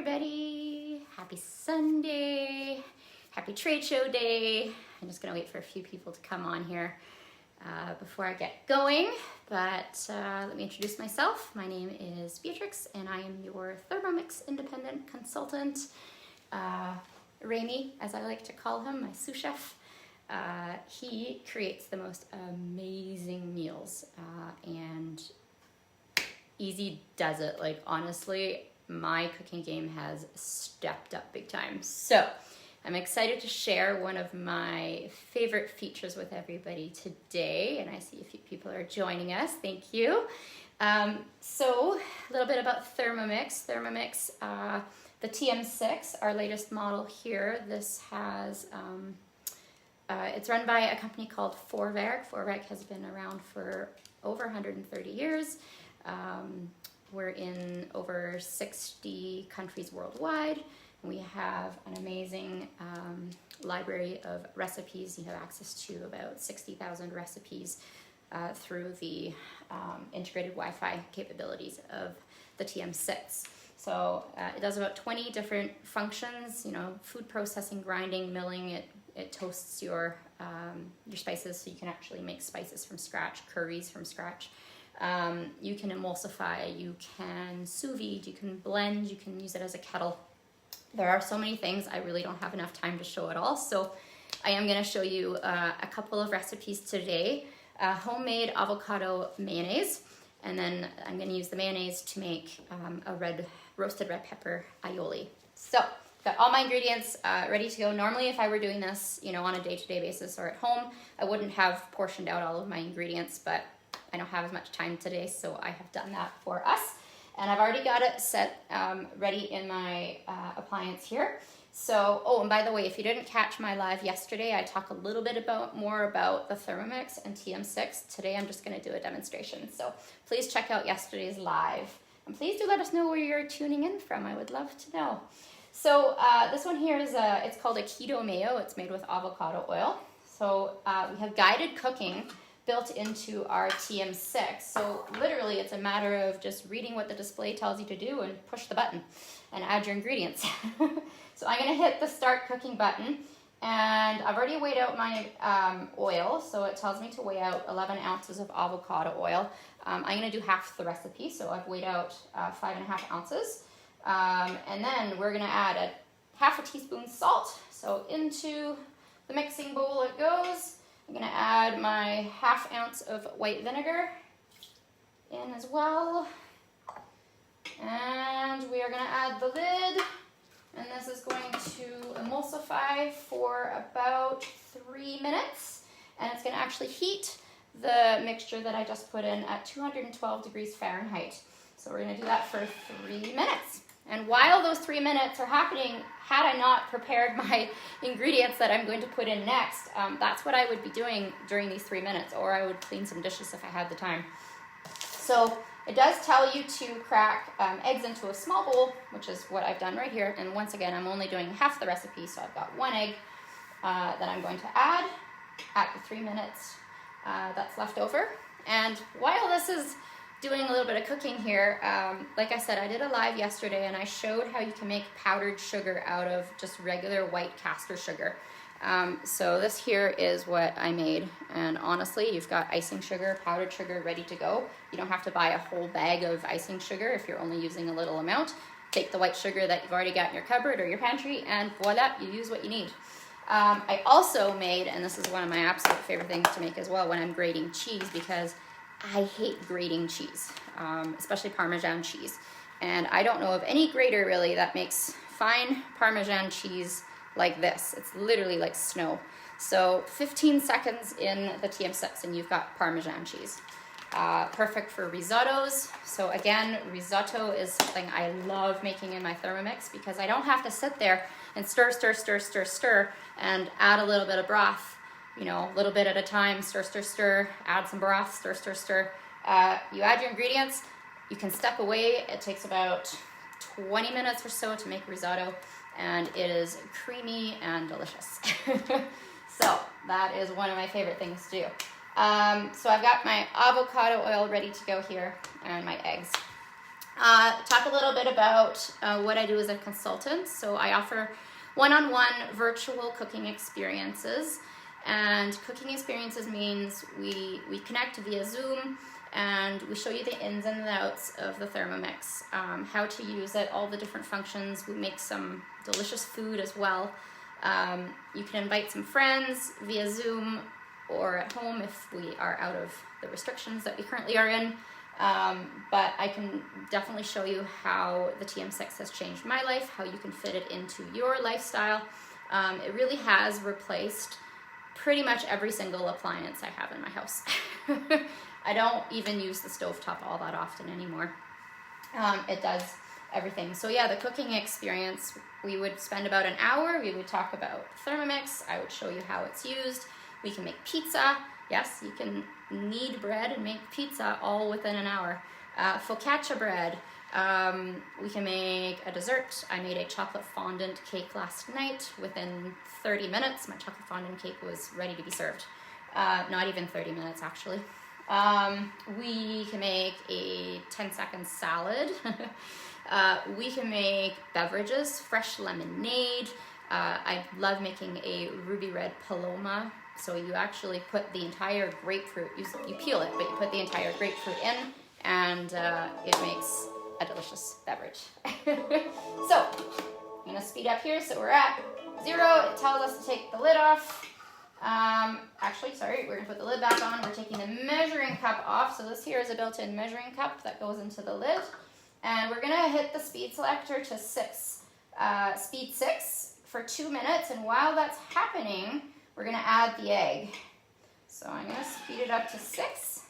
everybody. Happy Sunday. Happy trade show day. I'm just gonna wait for a few people to come on here before I get going. But let me introduce myself. My name is Beatrix and I am your Thermomix independent consultant. Remy, as I like to call him, my sous chef. He creates the most amazing meals and easy does it. Like, honestly, my cooking game has stepped up big time. So I'm excited to share one of my favorite features with everybody today. And I see a few people are joining us. Thank you. So a little bit about Thermomix. Thermomix, the TM6, our latest model here. This has, it's run by a company called Voorwerk. Voorwerk has been around for over 130 years. We're in over 60 countries worldwide. We have an amazing library of recipes. You have access to about 60,000 recipes through the integrated Wi-Fi capabilities of the TM6. So it does about 20 different functions, you know, food processing, grinding, milling. It toasts your spices, so you can actually make spices from scratch, curries from scratch. You can emulsify, you can sous vide, you can blend, you can use it as a kettle. There are so many things, I really don't have enough time to show it all, so I am going to show you a couple of recipes today. Homemade avocado mayonnaise, and then I'm going to use the mayonnaise to make a roasted red pepper aioli. So, got all my ingredients ready to go. Normally, if I were doing this, you know, on a day-to-day basis or at home, I wouldn't have portioned out all of my ingredients, but I don't have as much time today, so I have done that for us. And I've already got it set ready in my appliance here. So, oh, and by the way, if you didn't catch my live yesterday, I talk a little bit more about the Thermomix and TM6. Today, I'm just gonna do a demonstration. So please check out yesterday's live. And please do let us know where you're tuning in from. I would love to know. So this one here is it's called a keto mayo. It's made with avocado oil. So we have guided cooking built into our TM6. So literally it's a matter of just reading what the display tells you to do and push the button and add your ingredients. So I'm gonna hit the start cooking button, and I've already weighed out my oil. So it tells me to weigh out 11 ounces of avocado oil. I'm gonna do half the recipe. So I've weighed out 5.5 ounces. And then we're gonna add a half a teaspoon salt. So into the mixing bowl it goes. I'm gonna add my half ounce of white vinegar in as well. And we are gonna add the lid. And this is going to emulsify for about 3 minutes. And it's gonna actually heat the mixture that I just put in at 212 degrees Fahrenheit. So we're gonna do that for 3 minutes. And while those 3 minutes are happening, had I not prepared my ingredients that I'm going to put in next, that's what I would be doing during these 3 minutes, or I would clean some dishes if I had the time. So it does tell you to crack eggs into a small bowl, which is what I've done right here. And once again, I'm only doing half the recipe, so I've got 1 egg that I'm going to add at the 3 minutes that's left over. And while this is doing a little bit of cooking here, like I said, I did a live yesterday and I showed how you can make powdered sugar out of just regular white castor sugar. So this here is what I made, and honestly, you've got icing sugar, powdered sugar ready to go. You don't have to buy a whole bag of icing sugar if you're only using a little amount. Take the white sugar that you've already got in your cupboard or your pantry, and voila, you use what you need. I also made, and this is one of my absolute favorite things to make as well when I'm grating cheese, because I hate grating cheese, especially Parmesan cheese. And I don't know of any grater really that makes fine Parmesan cheese like this. It's literally like snow. So 15 seconds in the TM6 and you've got Parmesan cheese. Perfect for risottos. So again, risotto is something I love making in my Thermomix because I don't have to sit there and stir, and add a little bit of broth. You know, a little bit at a time, stir, add some broth, stir. You add your ingredients, you can step away. It takes about 20 minutes or so to make risotto, and it is creamy and delicious. So that is one of my favorite things to do. So I've got my avocado oil ready to go here and my eggs. Talk a little bit about what I do as a consultant. So I offer one-on-one virtual cooking experiences. And cooking experiences means we connect via Zoom and we show you the ins and the outs of the Thermomix, how to use it, all the different functions. We make some delicious food as well. You can invite some friends via Zoom or at home if we are out of the restrictions that we currently are in. But I can definitely show you how the TM6 has changed my life, how you can fit it into your lifestyle. It really has replaced pretty much every single appliance I have in my house. I don't even use the stovetop all that often anymore. It does everything. So yeah, the cooking experience, we would spend about an hour. We would talk about Thermomix. I would show you how it's used. We can make pizza. Yes, you can knead bread and make pizza all within an hour. Focaccia bread. We can make a dessert. I made a chocolate fondant cake last night. Within 30 minutes, my chocolate fondant cake was ready to be served. Not even 30 minutes, actually. We can make a 10-second salad. We can make beverages, fresh lemonade. I love making a ruby red paloma. So you actually put the entire grapefruit, you peel it, but you put the entire grapefruit in, and it makes a delicious beverage. So I'm gonna speed up here. So we're at 0. It tells us to take the lid off. Actually, sorry, we're gonna put the lid back on. We're taking the measuring cup off. So this here is a built-in measuring cup that goes into the lid. And we're gonna hit the speed selector to 6, speed 6 for 2 minutes. And while that's happening, we're gonna add the egg. So I'm gonna speed it up to 6.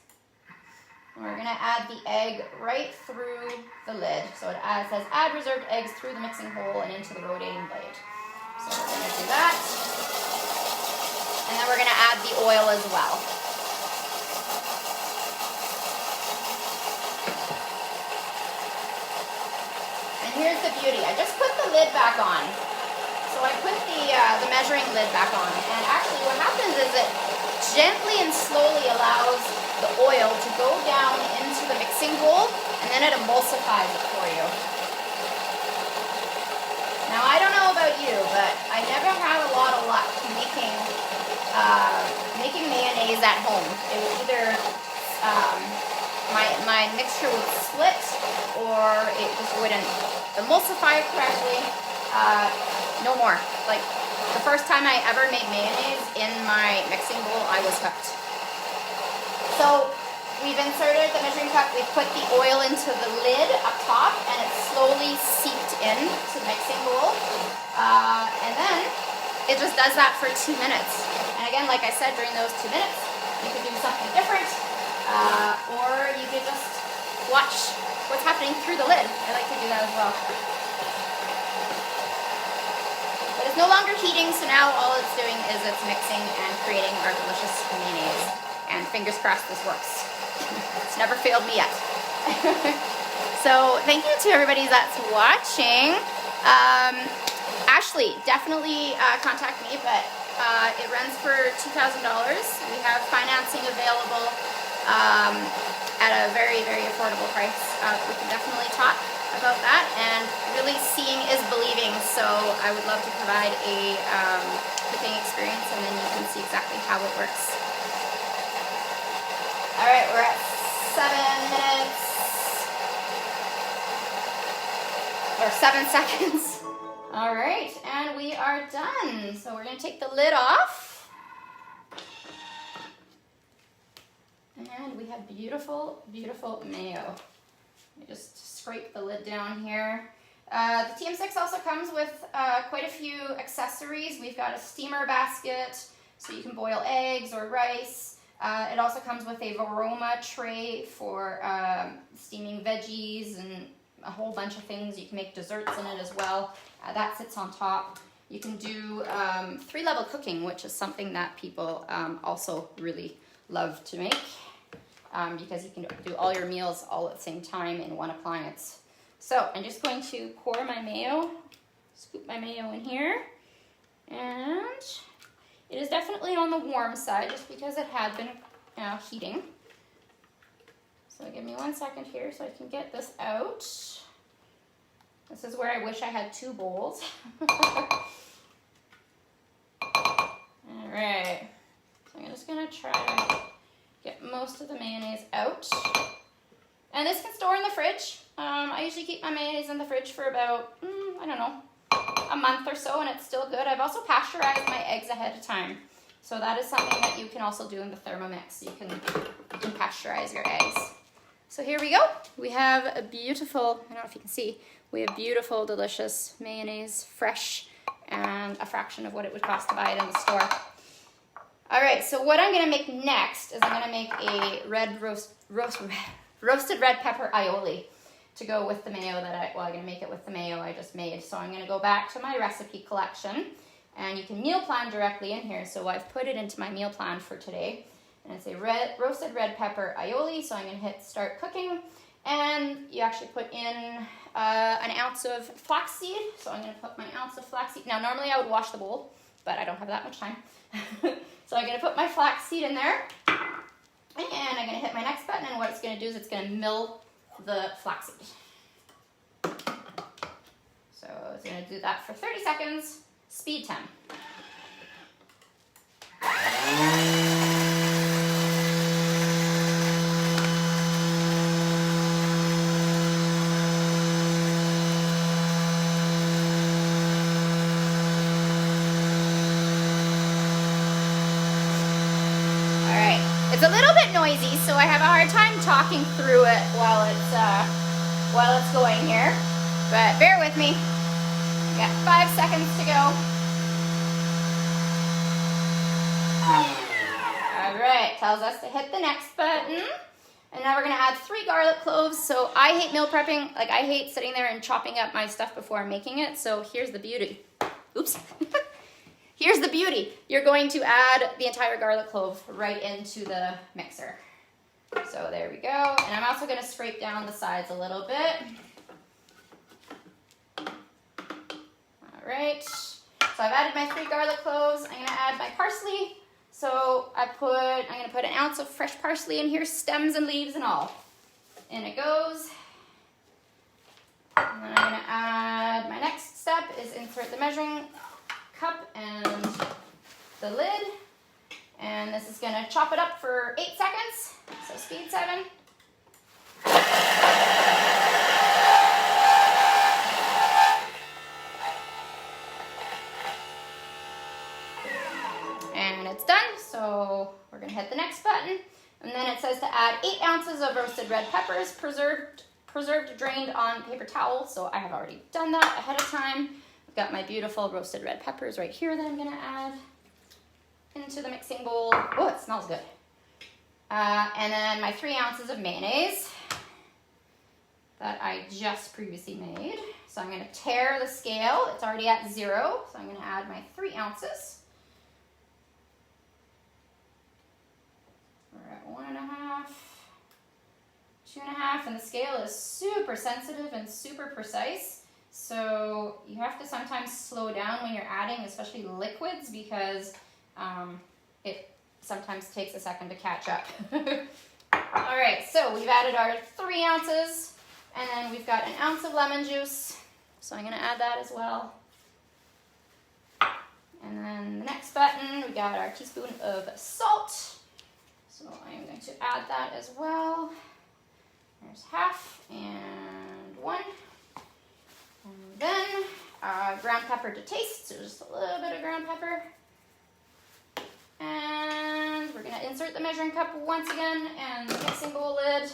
And we're gonna add the egg right through the lid. So it says add reserved eggs through the mixing hole and into the rotating blade. So we're gonna do that. And then we're gonna add the oil as well. And here's the beauty. I just put the lid back on. So I put the measuring lid back on. And actually what happens is it gently and slowly allows the oil to go down into the mixing bowl, and then it emulsifies it for you. Now I don't know about you, but I never had a lot of luck making mayonnaise at home. It would either my mixture would split, or it just wouldn't emulsify correctly. No more. Like the first time I ever made mayonnaise in my mixing bowl, I was hooked. So we've inserted the measuring cup, we've put the oil into the lid up top, and it's slowly seeped in to the mixing bowl. And then it just does that for 2 minutes. And again, like I said, during those 2 minutes, you could do something different, or you could just watch what's happening through the lid. I like to do that as well. But it's no longer heating, so now all it's doing is it's mixing and creating our delicious mayonnaise. And fingers crossed this works. It's never failed me yet. So thank you to everybody that's watching. Ashley, definitely contact me, but it runs for $2,000. We have financing available at a very, very affordable price. We can definitely talk about that, and really seeing is believing, so I would love to provide a cooking experience, and then you can see exactly how it works. All right, we're at 7 minutes, or 7 seconds. All right, and we are done. So we're gonna take the lid off. And we have beautiful, beautiful mayo. Let me just scrape the lid down here. The TM6 also comes with quite a few accessories. We've got a steamer basket, so you can boil eggs or rice. It also comes with a Varoma tray for steaming veggies and a whole bunch of things. You can make desserts in it as well. That sits on top. You can do 3-level cooking, which is something that people also really love to make, because you can do all your meals all at the same time in one appliance. So I'm just going to pour my mayo, scoop my mayo in here, and it is definitely on the warm side just because it had been heating. So give me 1 second here so I can get this out. This is where I wish I had 2 bowls. All right, so I'm just gonna try to get most of the mayonnaise out. And this can store in the fridge. I usually keep my mayonnaise in the fridge for about, I don't know, a month or so, and it's still good. I've also pasteurized my eggs ahead of time. So that is something that you can also do in the Thermomix. You can pasteurize your eggs. So here we go. We have a beautiful, I don't know if you can see, we have beautiful, delicious mayonnaise, fresh, and a fraction of what it would cost to buy it in the store. All right, so what I'm gonna make next is I'm gonna make a roasted red pepper aioli to go with the mayo I'm gonna make it with the mayo I just made. So I'm gonna go back to my recipe collection, and you can meal plan directly in here. So I've put it into my meal plan for today, and it's a roasted red pepper aioli. So I'm gonna hit start cooking, and you actually put in an ounce of flaxseed. So I'm gonna put my ounce of flaxseed. Now normally I would wash the bowl, but I don't have that much time. So I'm gonna put my flaxseed in there, and I'm gonna hit my next button, and what it's gonna do is it's gonna mill the flaxseed. So it's gonna do that for 30 seconds, speed 10. It's a little bit noisy, so I have a hard time talking through it while it's going here, but bear with me. We got 5 seconds to go. All right, tells us to hit the next button, and now we're gonna add 3 garlic cloves. So I hate meal prepping, like I hate sitting there and chopping up my stuff before I'm making it. So here's the beauty. Oops. Here's the beauty. You're going to add the entire garlic clove right into the mixer. So there we go. And I'm also going to scrape down the sides a little bit. All right. So I've added my 3 garlic cloves. I'm going to add my parsley. So I'm going to put an ounce of fresh parsley in here, stems and leaves and all. In it goes. And then I'm going to add, my next step is insert the measuring cup and the lid, and this is gonna chop it up for 8 seconds, so speed 7. And it's done, so we're gonna hit the next button, and then it says to add 8 ounces of roasted red peppers, preserved, drained on paper towel. So I have already done that ahead of time. Got my beautiful roasted red peppers right here that I'm gonna add into the mixing bowl. Oh, it smells good. And then my 3 ounces of mayonnaise that I just previously made. So I'm gonna tare the scale. It's already at 0, so I'm gonna add my 3 ounces. We're at 1.5, 2.5, and the scale is super sensitive and super precise. So you have to sometimes slow down when you're adding, especially liquids, because it sometimes takes a second to catch up. All right, so we've added our 3 ounces, and then we've got an ounce of lemon juice. So I'm gonna add that as well. And then the next button, we got our teaspoon of salt. So I'm going to add that as well. There's half and 1. And then ground pepper to taste, so just a little bit of ground pepper. And we're gonna insert the measuring cup once again and the mixing bowl lid.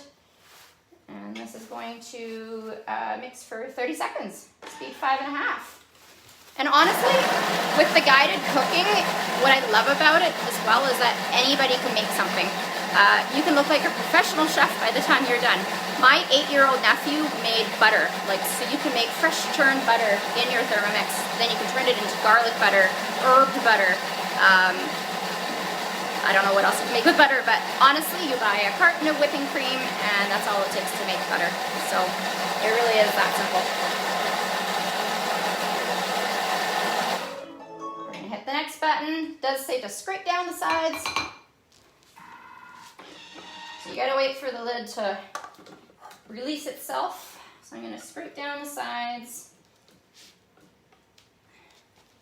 And this is going to mix for 30 seconds, speed 5.5. And honestly, with the guided cooking, what I love about it as well is that anybody can make something. You can look like a professional chef by the time you're done. My 8-year-old nephew made butter, so you can make fresh churned butter in your Thermomix. Then you can turn it into garlic butter, herbed butter. I don't know what else you can make with butter, but honestly, you buy a carton of whipping cream, and that's all it takes to make butter. So it really is that simple. We're gonna hit the next button. It does say to scrape down the sides. So you gotta wait for the lid to release itself. So I'm going to scrape down the sides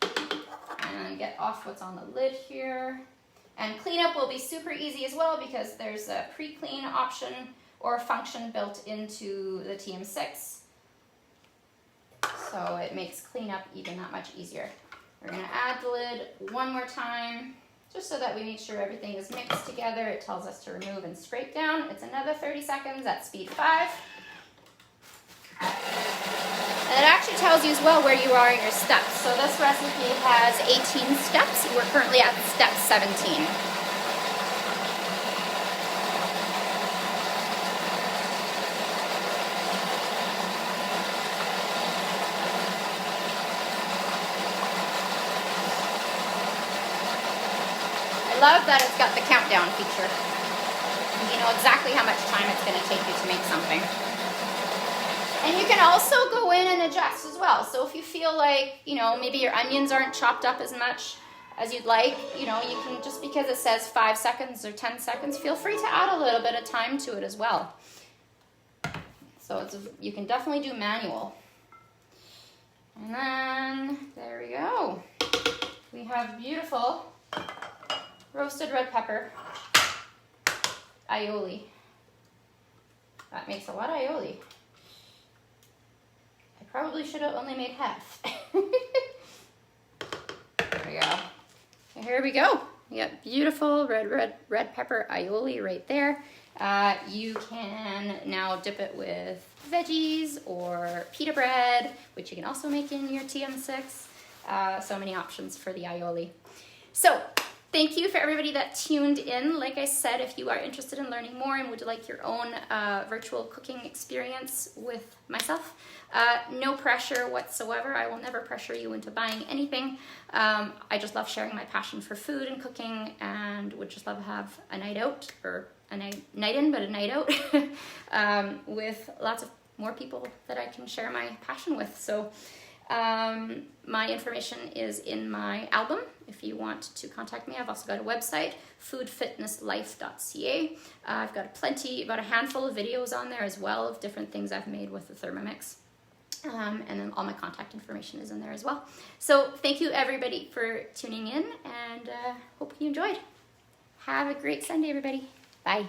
and get off what's on the lid here. And cleanup will be super easy as well because there's a pre-clean option or function built into the TM6. So it makes cleanup even that much easier. We're going to add the lid one more time just so that we make sure everything is mixed together. It tells us to remove and scrape down. It's another 30 seconds at speed 5. And it actually tells you as well where you are in your steps. So this recipe has 18 steps. We're currently at step 17. I love that it's got the countdown feature. You know exactly how much time it's going to take you to make something. And you can also go in and adjust as well. So if you feel like, you know, maybe your onions aren't chopped up as much as you'd like, you know, you can, just because it says 5 seconds or 10 seconds, feel free to add a little bit of time to it as well. So you can definitely do manual. And then, there we go. We have beautiful roasted red pepper aioli. That makes a lot of aioli. I probably should have only made half. There we go. And here we go. We got beautiful red pepper aioli right there. You can now dip it with veggies or pita bread, which you can also make in your TM6. So many options for the aioli. So thank you for everybody that tuned in. Like I said, if you are interested in learning more and would like your own virtual cooking experience with myself, no pressure whatsoever. I will never pressure you into buying anything. I just love sharing my passion for food and cooking, and would just love to have a night out, or a night in, but a night out with lots of more people that I can share my passion with. So my information is in my album. If you want to contact me, I've also got a website, foodfitnesslife.ca. I've got about a handful of videos on there as well of different things I've made with the Thermomix. And then all my contact information is in there as well. So thank you everybody for tuning in, and hope you enjoyed. Have a great Sunday, everybody. Bye.